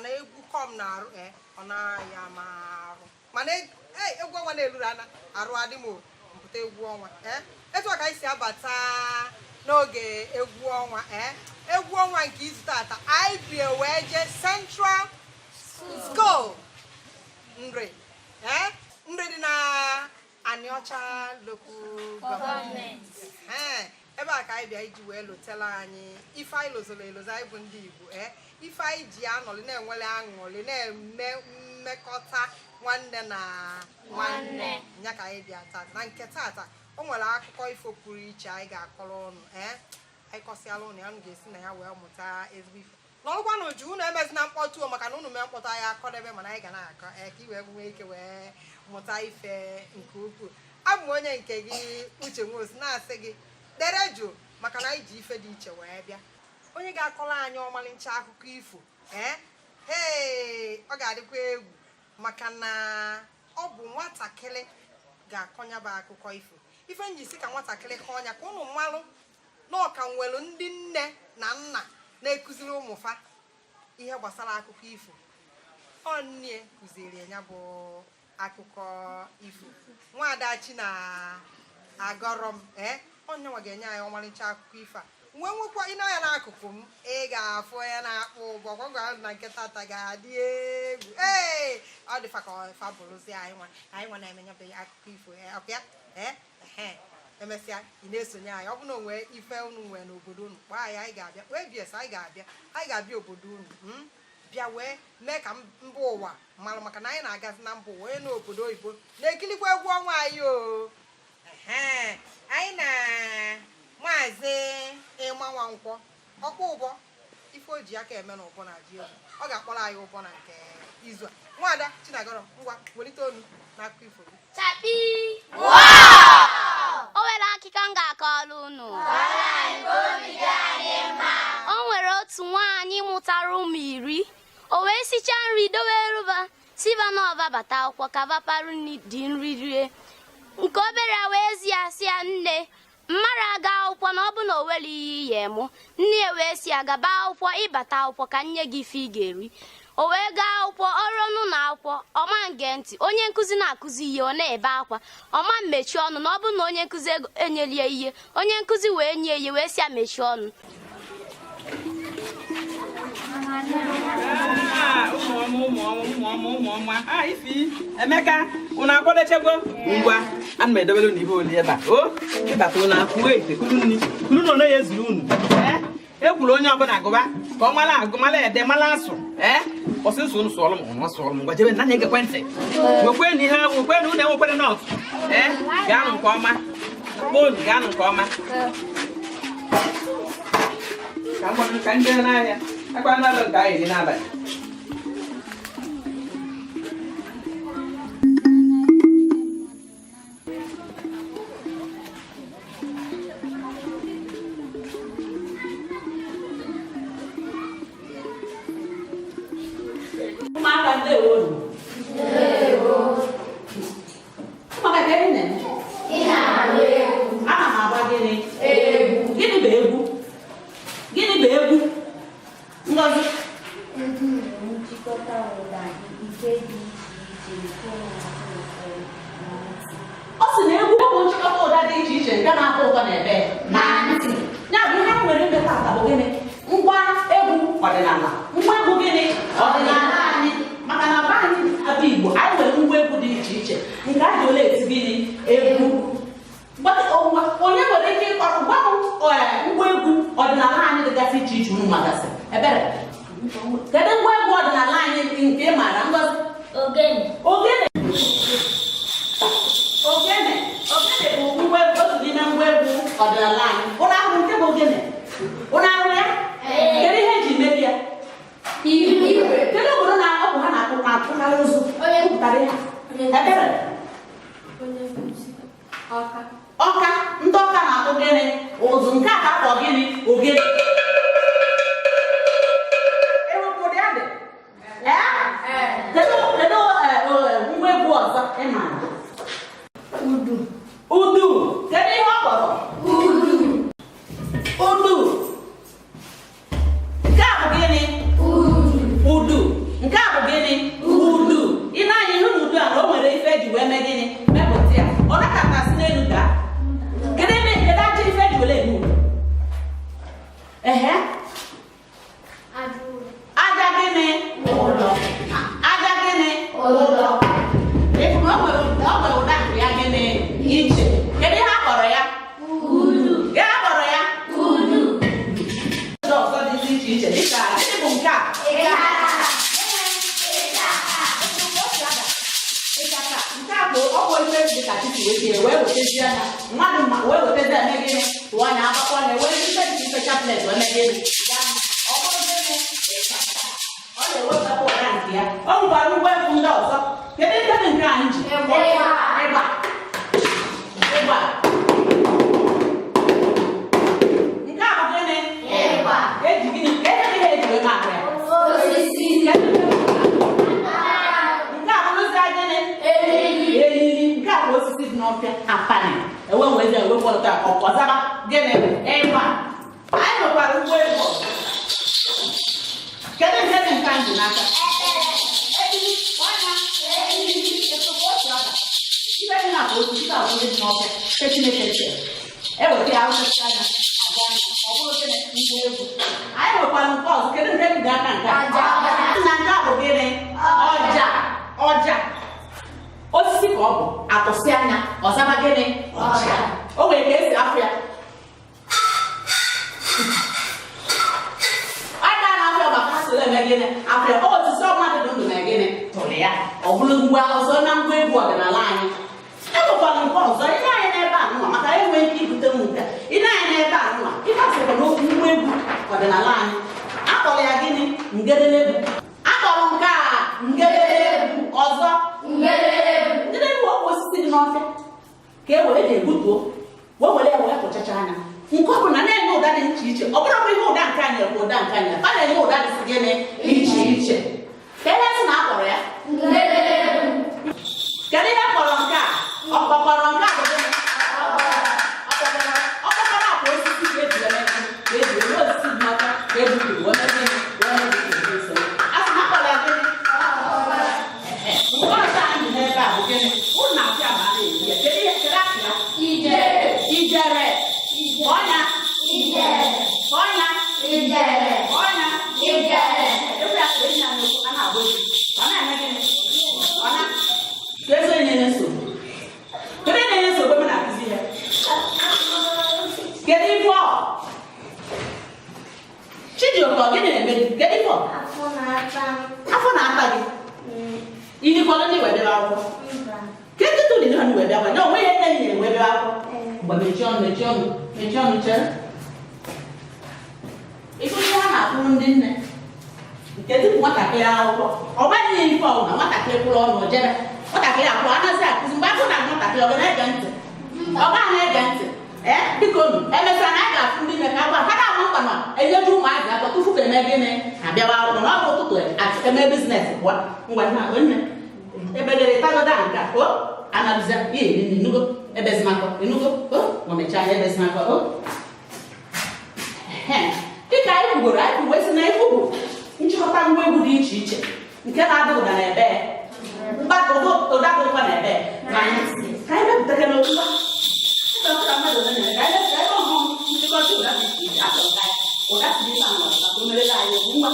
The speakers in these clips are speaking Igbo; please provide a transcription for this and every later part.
mana egwu kom na arụ ọ na-aya ma arụ mana egwu ọnwa na-eluru ana arụ adị m mpụta egwu ọnwa etu ka anyị si abata n'oge egwu ọnwa egwu ọnwa nke izu tata anyị bie wee jee Central School nri dị na Anịọcha Local Government ebe a ka anyị bịa iji wee lotela anyị ife anyị lozoro elozo anyị bụ ndị Igbo ife anyị ji anọrị na-enwere aṅụrị na-eme mmekọta nwanne na nwanne ya ka anyị bịa taa na nke tata o nwere akụkọ ifo pụrụ iche anyị ga-akọrọ ụnụ anyị kọsịala ụnụ ya unu ga-esi na ya wee mụta ezigbo ife n'ọrụkwa na uju unu emezi na mkpọtụ maka na unu mee mkpọtụ anyị akọdebe mana anyị ga na-akọ ka i wee nwee ike wee mụta ife nke ukwuu abụ m onye nke gị Uche Nwosu na-asị gị dere jụụ maka na anyị ji ife dị iche wee bịa onye ga-akọrọ anyị ọmalịcha akụkọ ifo ọ ga-adịkwa egwu maka na ọ bụ nwatakịrị ga-akọnya bụ akụkọ ifo ife njisi ka nwatakịrị kọọ ọnya ka ụnụ mmalụ na ọka nwere ndị nne na nna na-ekụziri ụmụfa ihe gbasara akụkọ ifo ọ nne kụziri ya bụ akụkọ ifo nwaada Chi na agọrọ m onye nwa ga-enye anyị ọmalịcha akụkọ ifo a nwee nwekwa ị na-anya n'akụkụ m ị ga-afụ onye na-akpụ ụgbọ gwagwa na nke tata ga-adị egwu ọ dịfa ka ọfa bụrụzi anyị nwa na-emenyebeghị akụkọ ifo ọkụ ya emesịa ị na-esonye anyị ọ bụ na onwe ife unu nwee n'obodo unu kpọọ anyị anyị ga-abịa wee bies anyị ga-abịa obodo unu bịa wee mee ka mba ụwa mara maka na anyị na-agazi na mba ụwa onye n'obodo oyibo na-ekilikwa egwu ọnwa anyị anyị na Maazị Ịma Nwankwọ ọkpụ ụbọ ife o ji aka eme na ụbọ na ji egwu ọ ga-akpọrọ anyị ụbọ na nke izu a nwaada Chinagọrọ ngwa welite onu n'akụkọ ifo gị Chapi o nwere akụkọ m ga-akọrọ unu o nwere otu nwaanyị mụtara ụmụ 10 o wee sichaa nri dowe ruba siva n'ọva bata akwụkwọ ka vaparụ dị nri rie nke obere wee zi ya si ya nne mmadụ aga akwụkwọ na ọ bụ na o nwere ihe ihe mụ nne ya wee si ya gaba akwụkwọ ịbata akwụkwọ ka nye gị ife ị ga-eri o wee gaa akwụkwọ ọrụ n'ụlọ akwụkwọ ọma nge ntị onye nkụzi na-akụzi ihe ọ na-ebe akwa ọma mmechi ọnụ na ọ bụ na onye nkụzi enyelie ihe onye nkụzi wee nye ihe wee si ya mechie ọnụ Emeka unu akwadechego ngwa ana m edobere n'ibe oli ebe a ịbata unu akwụ ete kulu nọ na-ya ezuru unu ekwuru onye ọbụla agụba ka ọ mara agụmala ede mara asụ ọsịsụ unu sụọrọ m ngwa jebe nna na egekwe ntị nwekwe na ihe nwekwe na unu enwekwere nọọtụ gaanụ nke ọma kponu gaanụ nke ọma ka ndị n'ahịa akwa n'alụ nke anyị dị n'abalị ọka ndị ọka na-akpụ gịnị ụzụ nke a ka akpọ gịnị ogene ewepụrụ ya dị kedu ngwa egwu ọzọ ị maara udu kedu ihe ọ kpọrọ udu nke a bụ gịnị udu wee wetezi anya mmadụ ma wee wetezi eme gịnị tụọ anya akwụkwọ na wee ife dị ife chaplet eme gịnị ọ bụrụ gịnị ọ na-ewepụtakwa ụda nke ya ọ nwekwara ngwa egwu ndị ọzọ kedu ihe dị nke anyị ji ịgba nke a bụ gịnị eji gịnị ka ebe ihe eji wee maka ya osisi nke a bụrụzi gịnị eriri nke a bụ osisi dị n'ọfịa apani ewewezi ewepụta ọzaba gịnị ịgba anyị nwekwara ngwa egwu kedu nke dị nke anyị n'aka ibe dị na osisi ka bụ dị n'ọfịa nke Chineke chere eweta ya osisi anya ọ bụrụ gịnị ngwa egwu anyị nwekwara nke ọzọ kedu nke dị n'aka nke a na nke a bụ gịnị ọja osisi ka ọ bụ atụsị anya ọzaba gịnị ọja o nwere ka esi afọ ya eme gịnị afọ osisi ọbụla dị ndụ na gịnị tụrụ ya ọ bụrụ ngwa ọzọ na ngwa egwu ọdịnala anyị enwekwara nke ọzọ ile anyị n'ebe a nwa maka enwe ike ibute nwụta ile anyị n'ebe a nwa ịkasịkwa n'okwu ngwa egwu ọdịnala anyị akpọrọ ya gịnị ngedegbu akpọrọ nke a ngedegbu ọzọ ngedegbu ọkwa osisi dị n'ọfịa ka e were ji egbutuo wee were ya wee kpụchacha anya nke ọ bụ na na-enye ụda dị iche iche ọ bụrụ bụ ihe ụda nke anyị bụ ụda nke anyị a na-enye ụda dị gịnị iche iche ka ihe si na akpọrọ ya kedu ihe kpọrọ nke a ọkpọkọrọ nke a bụ gịnị ọkpọkọrọ akwa osisi ka eji eme ka eji eme osisi dị n'ọka ka eji kwuru wee mee gịnị wee mee gịnị so a sị na akpọrọ ya gịnị nke ọzọ anyị n'ebe a bụ gịnị ụnụ na-apịa ma a na-eji ya kedu ihe kere akị ya ijere ọnya ebe a ka enyi anyị a na-agba egwu ọ na-eme gịnị ọna ka eze na-enye nsogbu kedu na-enye nsogbu ebe na-akụzi ya kedu ife ọ Chijioke gịnị na-eme gị kedu ife ọ afọ na-ata gị inikọrọ ndị wee bịa akwụkwọ kedu tụrụ ihe ọnụ wee bịa akwụkwọ na onwe ihe enyi na-wee bịa akwụkwọ mgbe mechie ọnụ chere ịfụ ihe a na-akwụrụ ndị nne nke dịbụ nwatakịrị akwụkwọ ọ gbaghị ihe ife ọbụla nwatakịrị kwụrụ ọnụ o jebe nwatakịrị akwụrụ anaghị akụzi mgbe akwụ na nwatakịrị ọ ga na-ege ntị ọ gaghị na-ege ntị biko nu emesịa na anyị ga-afụ ndị nne ka agwa ha na-ama mkpa na enyeju ụmụazị aka tupu ka eme gịnị abịawa akwụkwọ na ọ bụ ụtụtụ eme biznes pụọ ngwa nna nne ebedere tagoda nka o anabịza ihe eri inugo ebezimakọ inugo o ma mechaa anya ebezimakọ o dịka anyị kwugoro anyị kwuwesi na ifu bụ nchịkọta ngwa egwu dị iche iche nke na-adị ụda na ebe mgbakọ ụda dị ụkwa na ebe ka anyị mepụtara n'okwu ịchọpụta mmadụ ole na ka anyị ebe ọhụụ nchịkọta ụda dị iche iche achọrọ ụda si dị mma maka o merela anyị egwu ngwa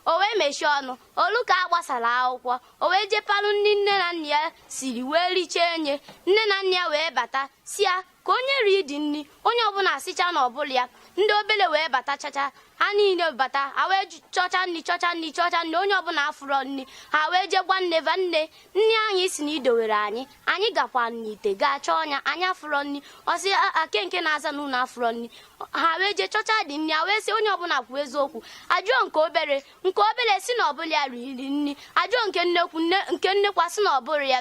o wee mechie ọnụ olu ka a gbasara akwụkwọ o wee jepalụ ndị nne na nna ya siri wee richee nye nne na nna ya wee bata si ya ka onye ri dị nri onye ọbụla sicha na ọbụla ya ndị obere wee bata chacha ha niile bata ha wee chọcha nri onye ọbụla afụrọ nri ha wee je gwa nne va nne anyị si na idowere anyị gakwa n'ite gaa chọọ ọnya anyị afụrọ nri ọsị akenke na-aza n'ụlọ afụrọ nri ha wee je chọcha dị nri ha wee sị onye ọbụla kwuo eziokwu ajụọ nke obere si na ọbụla ya riri nri ajụọ nke nnekwa si na ọbụrụ ya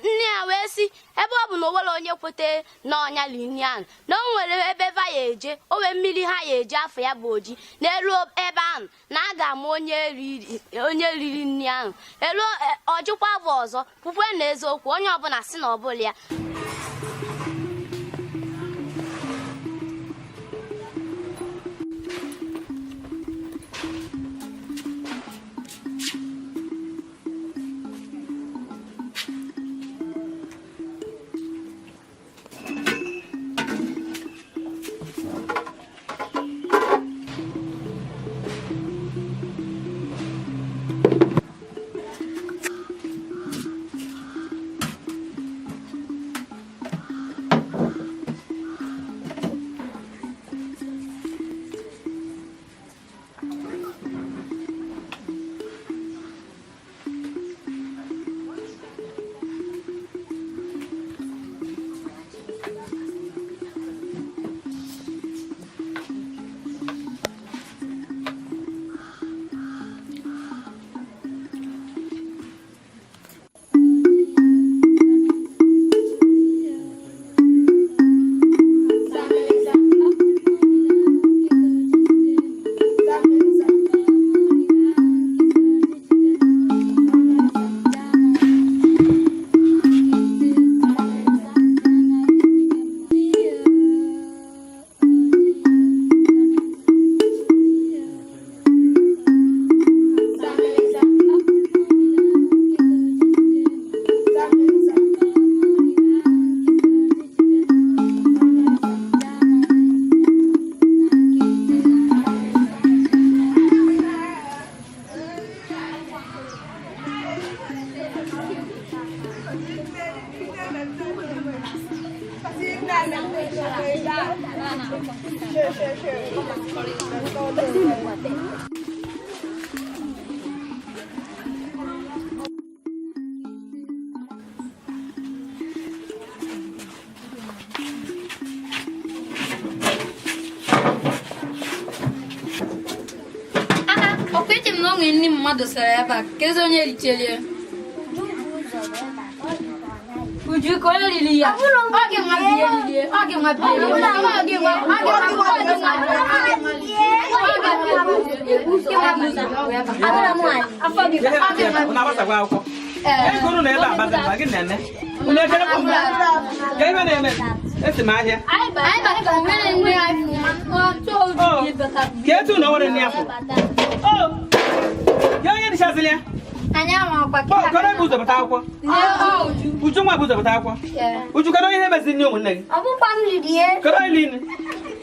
nne ya wee sị ebe ọ bụ na o nwere onye kwete na ọnya nri ahụ na o nwere ebe va ya eje o wee mmiri ha ya eje afọ ya bụ oji n'elu ebe ahụ na a ga-ama onye riri nri ahụ elu ọjụkwa bụ ọzọ kwukwe na eziokwu onye ọbụla si na ọbụla ya Okweche mnongo ni mmadụ sara ebe a kezi onye richelie Uju ka onye riri ya oge nwa biye rilie oge nwa biye Uju nwa bụ zọpụta akwụkwọ. Uju kedu ihe mezi nne ụmụnne gị? Ọbụkwa m lirie. Kedu ihe lini?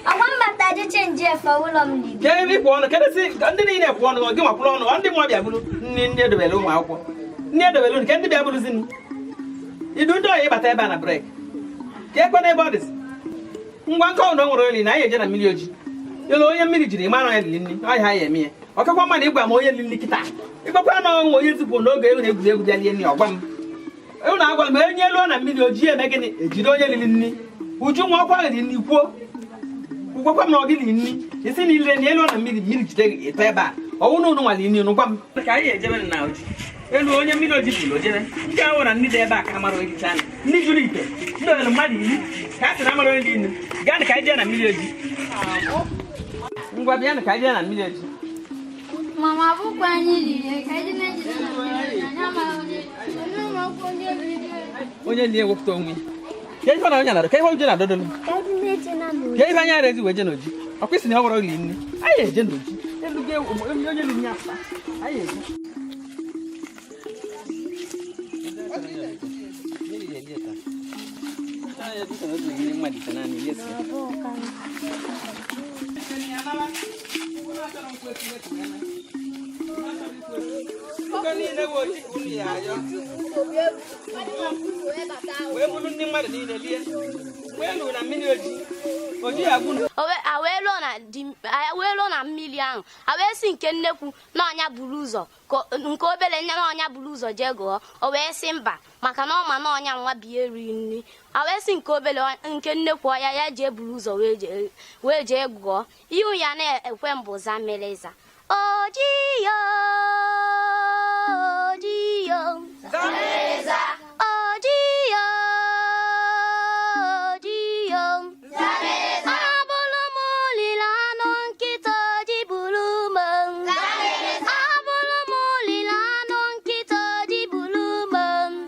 Agwa mbata je chenji efe ụlọ m lirie. Ke ebe ikwu ọnụ, kedu si ndị niile ekwu ọnụ gị nwakwụrụ ọnụ, ndị mmụọ bịa bụrụ nne edobere ụmụ akwụkwọ. Nne edobere unu, ke ndị bịa bụrụzi nni. Idu ndị ọya ịbata ebe a na brek. Ka ekwe n'ebe ọ dịzi. Ngwa nke ọnụ nwere oli na anyị eje na mmiri oji. Yolo onye mmiri jiri ịma na ya lili nni, ọ ya eme ya. Ọkakwa mmadụ ịgwa ma onye lili kịta. Ịgbakwa na ọnwụ onye zipụ n'oge egwuregwu bịa lie nni ọgwa m. Unu agwala m enye elu na mmiri ojii eme gịnị ejide onye lili nni. Uju nwa ọkwa gị nni kwuo. Gwakwa m na ọ gị li nni. Isi na ile na elu na mmiri mmiri jide gị ịtọ ebe a. Ọwụ na unu nwali nni unu gwa m. Ka anyị ejebe na oji. Elu onye mmiri ojii bụ ojebe. Nke ahụ na ndị dị ebe a ka mara oji chana. Ndị jụrụ ite. Ndị ọrụ mmadụ iri. Ka a sị na amara onye dị nnu. Gaa ka anyị jee na mmiri ojii. Ngwa bịa ka anyị jee na mmiri ojii. Mama bụkwa anyị riri ka anyị na-ejide na onye li ewepụta onwe ya ife na onye na-adọ ka ihe oje na-adọdolu ka ife anya arezi wee je n'oji ọ kwesị na ọ gwọrọ gị nne anyị eje n'oji elugo onye li nye afọ anyị eje awelo na mmiri ahụ awee si nke nnekwu na ọnya buru ụzọ nke obere nya na ọnya buru ụzọ jee gụọ o wee si mba maka na ọma na ọnya nwa bie ri nri awee si nke obere nke nnekwu ọya ya jee buru ụzọ wee jee gụọ ihu ya na-ekwe mbụza mereza ojiyo ojiyo zamereza ojiyo ojiyo zamereza abụrụ m olile anụ nkịta ji buru m zamereza abụrụ m olile anụ nkịta ji buru m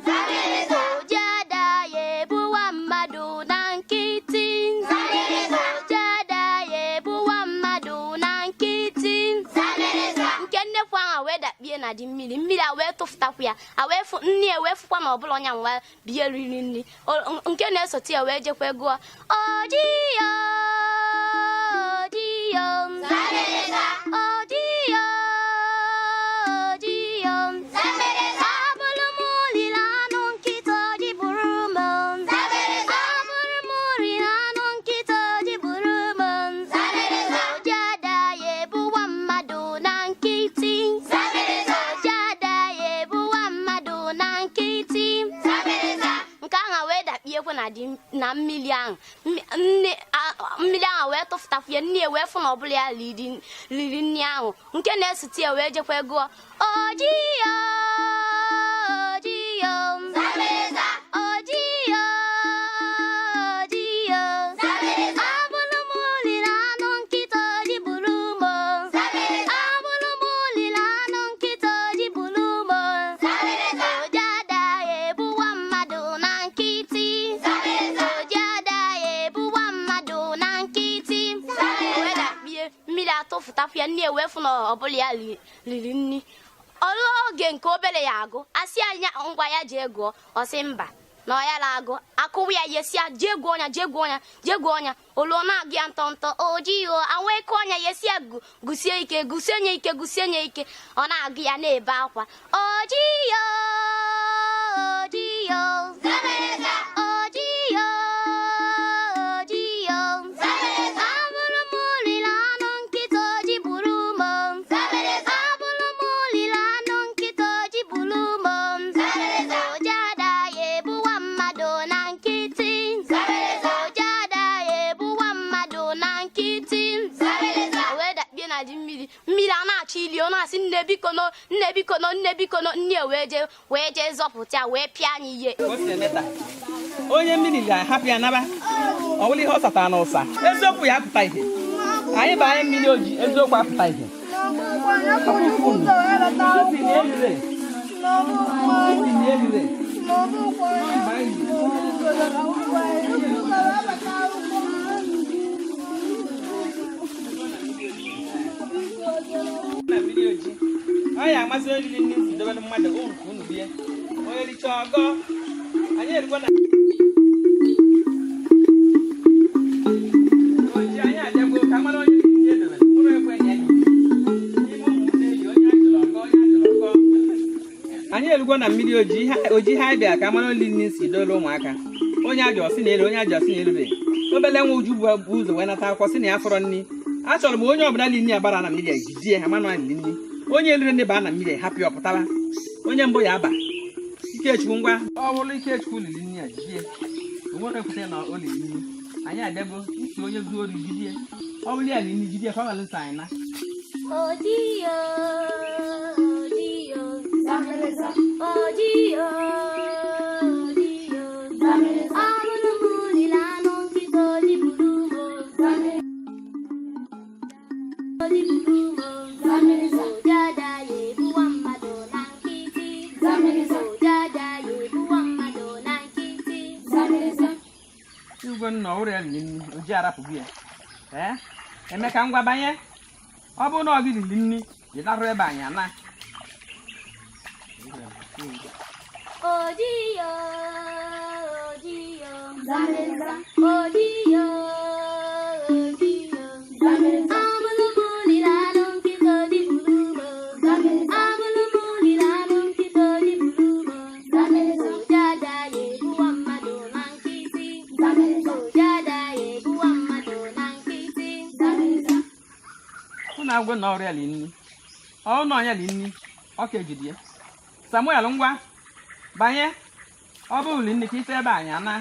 zamereza oji ada ya ebuwa mmadụ na nkịtị zamereza oji ada ya ebuwa mmadụ na nkịtị zamereza nke nnekwu ahụ wee dakpie na dị mmiri a wee tụfụtakwu ya nne ya wee fụkwa na ọbụla ọnya nwa bie riri nri nke na-esote ya wee jekwa gụọ ojiyo ojiyo zamereza ojiyo ojiyo zamereza abụrụ m olile anụ nkịta ji buru m zamereza abụrụ m olile anụ nkịta ji buru m zamereza oji ada ya ebuwa mmadụ na nkịtị zamereza oji ada ya ebuwa mmadụ na nkịtị zamereza nke ahụ wee dakpiekwe na mmiri ahụ mmiri ahụ wee tụfụtakwu ya nne ya wee fụ na ọbụla ya riri nri ahụ nke na-esote ya wee jekwa gụọ ojiyo ojiyo zamereza ojiyo ojiyo zamereza abụrụ m olile anụ nkịta ji buru m zamereza abụrụ m olile anụ nkịta ji buru m zamereza oji ada ya ebuwa mmadụ na nkịtị zamereza oji ada ya ebuwa mmadụ na nkịtị wee dakpie mmiri atụfụtakwu ya nne ya wee fụ na ọbụla ya riri nri ọrụ oge nke obere ya agụ asị anya ngwa ya jee gụọ ọsị mba na ọ ya na-agụ akụwa ya yesia jee gụọ ọnya olu na-agụ ya ntọntọ ojiyo anwa eke ọnya yesia gụsie ike gụsie nye ike ọ na-agụ ya na-ebe akwa ojiyo ojiyo zamereza ojiyo ili ọ na-asị nne biko no nne wee je zọpụta wee pịa anyị ihe onye mmiri ga-ahapụ ya naba ọ bụla ihe ọ satara na ụsa eziokwu ya apụta ihe anyị bụ anya mmiri oji eziokwu apụta ihe anyị amasị oriri ndị nsi dobere mmadụ uru ka unu bie onye richa ọgọ anyị erikwa na oji anyị adịgbo ka mara onye ndị edobere ụrụ ekwenye anyị n'ime ụmụnne ji onye ajụrụ ọgọ anyị erikwa na mmiri oji ha bịa ka mara oli ndị nsi dole ụmụaka onye ajọ ọsị na elu onye ajọ ọsị na elube obele nwa uju bụ ụzọ wee nata akwụkwọ sị na ya fọrọ nri achọrọ m onye ọbụla li nri agbara na mmiri ejidie ha manụ alili nri onye elure ndị baa na mmiri hapụ ya ọpụtara onye mbụ ya aba Ikechukwu ngwa ọ bụrụ Ikechukwu lili nri a jidie onwere ekwute na o lili nri anyị abịago isi onye zuo ori jidie ọ bụrụ ya lili jidie ka ọ nwere nsọ anyị na igwe nna ọhụrụ ya lili nri oji arapụghị ya Emeka ngwa banye ọ bụrụ na ọ gị lili nri ị larụ ebe anyị ana agwọ na ọrịa linni ọ nọ anya linni ọ ka ejidi ya Samuel ngwa banye ọ bụrụ linni ka ife ebe anyị ana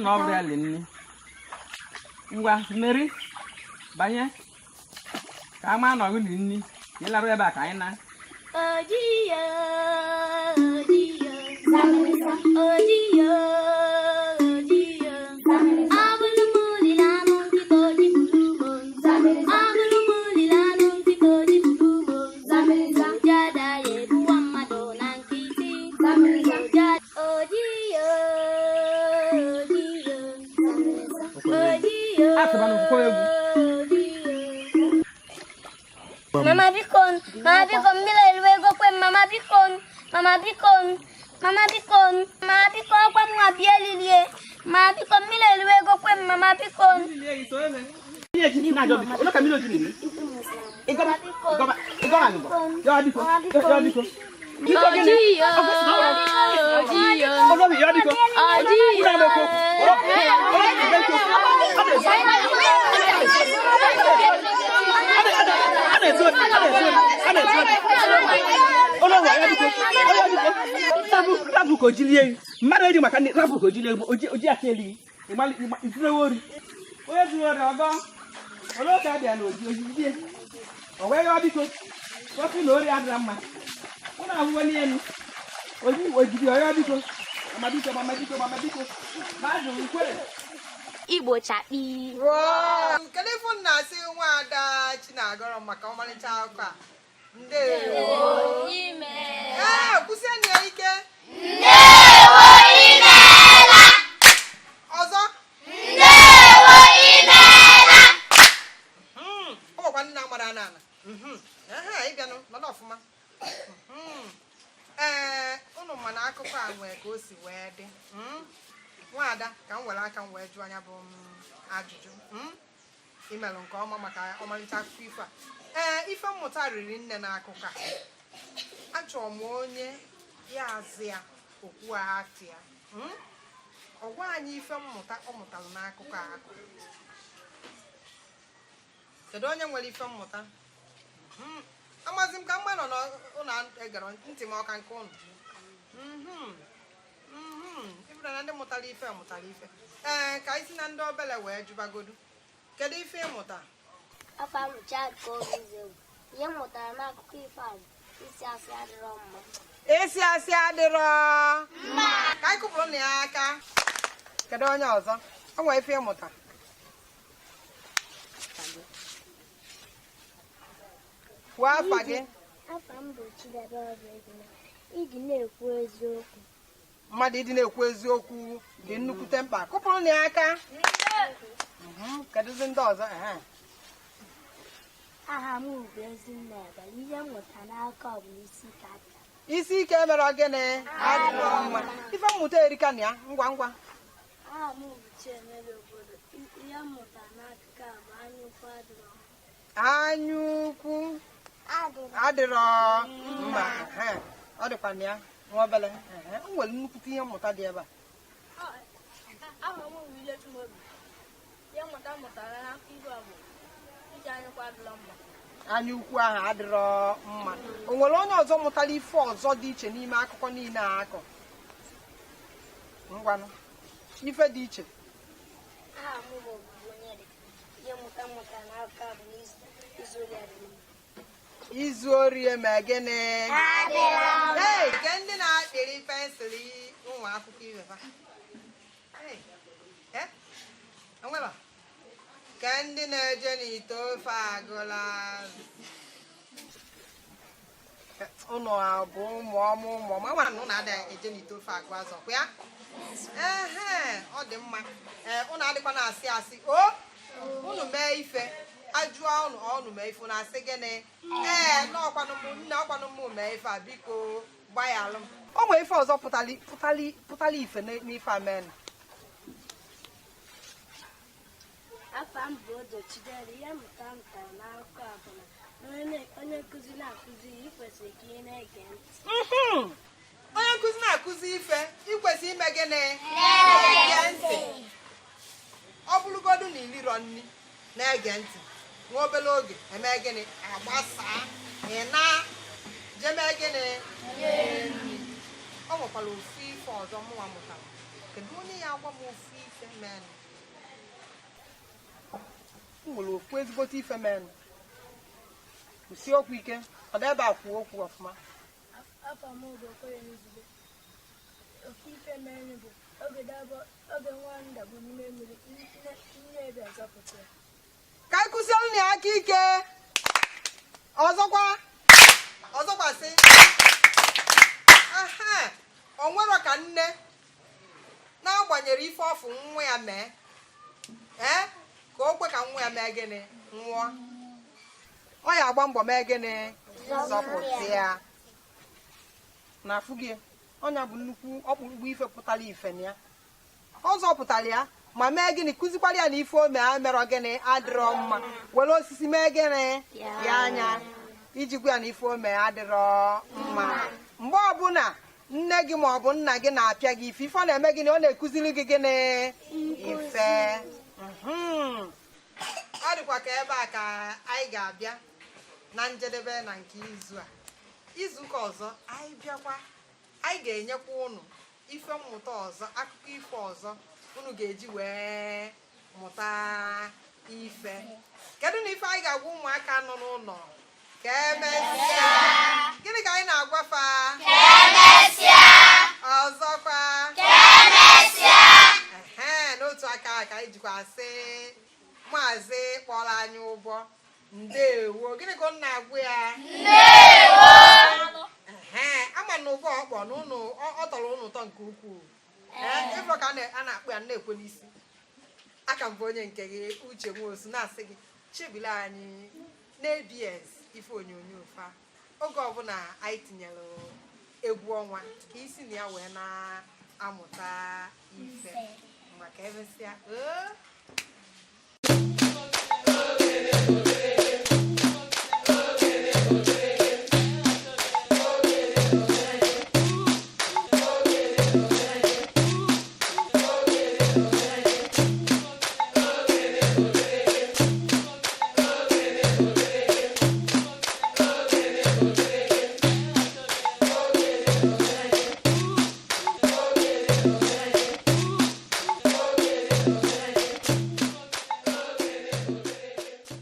na ọ bụrụ ya linni ngwa mmeri banye ka ama na ọgụ linni ka ị larụ ebe a ka anyị na Mama biko mmiri ego kwe mama biko kwa mwa bielilie mama biko mmiri ego kwe mama biko rabu ko jilie mmadụ eji maka ndị rabu ko jilie oji aka eli itire wori onye zuo ọrịa ọgọ ole ka bịa na ojidie o wee ya biko ofi na ori adịra mma ụnụ ahụwe n'elu ojidi ọya biko amadiko maazị Nkwere Igbo chakpi kedu ifu nna asị nwa Ada Chinagọrọ maka ọmarịcha akụkọ a ndewo ime kwụsịenụ ya ike ndewo imeela ọzọ ndewo imeela ọgbakwa nna mara n'ala ịbịanụ nọ ọfụma ụnụ ma na akụkọ a nwee ka o si wee dị Nwaada ka m were aka m wee jụọ anya bụ ajụjụ imelụ nke ọma maka ọmalịcha akụkọ ifo a ife mmụta riri nne n'akụkọ a achọrọ m onye ya azị ya okwu atị ya ọgwa anyị ife mmụta ọ mụtara n'akụkọ akụ. Kedu onye nwere ife mmụta? Amazi m ka mgbe nọ n'ụlọ egere ntị m ọka nke ụnụ. Ịbụra na ndị mụtara ife mụtara ife. Ka anyị si na ndị obele wee jụbagodu. Kedu ife ịmụta? Afa mụcha ka ozize ihe mụtara n'akụkọ ife a isi asị adịrọ mma. Isi asị adịrọ mma. Ka anyị kụpụrụ na ya aka. Kedu onye ọzọ? O nwere ife ịmụta. Kwuo afa gị. Afa m bụ Chidebere Obedina. Ịdị na-ekwu eziokwu. Mmadụ ịdị na-ekwu eziokwu dị nnukwute mkpa. Kụpụrụ na ya aka. Kedụzi ndị ọzọ? Aha m bụ Ezinne Ebele. Ihe mmụta n'aka bụ isi ike adịrọ. Isi ike mere gịnị? Adịrọ mma. Ife mmụta erika na ya ngwa ngwa. Aha m bụ Chiemere Obodo. Ihe mmụta n'aka bụ anyaukwu adịrọ mma. Anyaukwu adịrọ mma. Ọ dịkwa na ya nwa obele. O nwere nnukwute ihe mmụta dị ebe a. Aha m bụ Ilechumobi. Ihe mmụta mụtara n'aka ibe a bụ iji anyụkwa adịrọ mma. Anyaukwu ahụ adịrọ mma. O nwere onye ọzọ mụtara ife ọzọ dị iche n'ime akụkọ niile a akọ? Ngwanụ ife dị iche. Aha m bụ Onyedika. Ihe mmụta n'aka bụ izu ori adịrọ mma. Izu ori eme gịnị? Ee, nke ndị na-akpịrị pensụl ụmụ akwụkwọ ibe ha. Enwere ka ndị na-eje n'ite ofe agụla ụnụ abụ ụmụ ọma nwara na ụnụ adịghị eje n'ite ofe agụ azọkwa ya. Ọ dị mma. Ụnụ adịkwa na-asị asị ụnụ mee ife ajụọ ụnụ mee ife na-asị gịnị? Nne ọkwanụ m mee ife a biko gbanyalụ m. O nwere ife ọzọ pụtara ife n'ife amen. Afa m bụ Odo Chidera. Ihe mmụta mụtara n'akụkọ a bụ na onye nkụzi na-akụzi ihe ikwesịrị ka ị na-ege ntị. Onye nkụzi na-akụzi ife ikwesị ime gịnị? Na-ege ntị. Ọ bụrụgodu na iliro nri na-ege ntị nwa obere oge eme gịnị? Agbasaa jeme gịnị? Ọ nwekwara ofu ife ọzọ mụnwa mụtara. Kedu onye ya agwa m ofu ife menụ? Nwere okwu ezigbote ife menụ. Kwụsị okwu ike. Ọ dị ebe a kwuo okwu ọfụma. Afa m bụ Okoye Nzube. Ofu ife menụ bụ oge nwanda bụ n'ime mmiri nne ebe azọpụta ya. Ka anyị kụziere na aka ike. Ọzọkwa sị o nwero ka nne na-agbanyere ife ọfụ nwa ya mee ka o kwe ka nwa ya mee gịnị? Nwụọ. Ọ ya agba mbọ mee gịnị? Zọpụta ya. Na-afụ gị ọnya bụ nnukwu ọkpụkpụ ife pụtara ife na ya. Ọ zọpụtara ya ma mee gịnị? Kụzikwara ya na ife ome a merọ gịnị? Adịrọ mma. Were osisi mee gịnị? Ya anya iji gwa ya na ife ome adịrọ mma. Mgbe ọbụla nne gị ma ọ bụ nna gị na-apịa gị ife ọ na-eme gịnị? Ọ na-ekụziri gị gịnị? Ife. Ọ dịkwa ka ebe a ka anyị ga-abịa na njedebe na nke izu a. Izu ụka ọzọ anyị bịakwa anyị ga-enyekwa ụnụ ife mmụta ọzọ, akụkọ ife ọzọ unu ga-eji wee mụta ife. Kedu na ife anyị ga-agwa ụmụaka nọ n'ụlọ? Ka emesịa. Gịnị ka anyị na-agwafa? Ka emesịa. Ọzọkwa? Ka emesịa. N'otu aka ka anyị jikwa asị Maazị kpọrọ anyị ụgbọ ndewo. Gịnị ka ọ na-agwa ya? Ndewo. Ama na ụgbọ ọkpọ na ụnụ ọ tọrọ ụnụ ụtọ nke ukwuu. Ịfọ ka a na-akpụ ya na-ekwe n'isi. Aka mbụ onye nke gị Uche Nwosu na-asị gị chebile anyị n'ABS ife onyonyo fa oge ọbụla anyị tinyere egwu ọnwa ka isi na ya wee na-amụta ife maka emesịa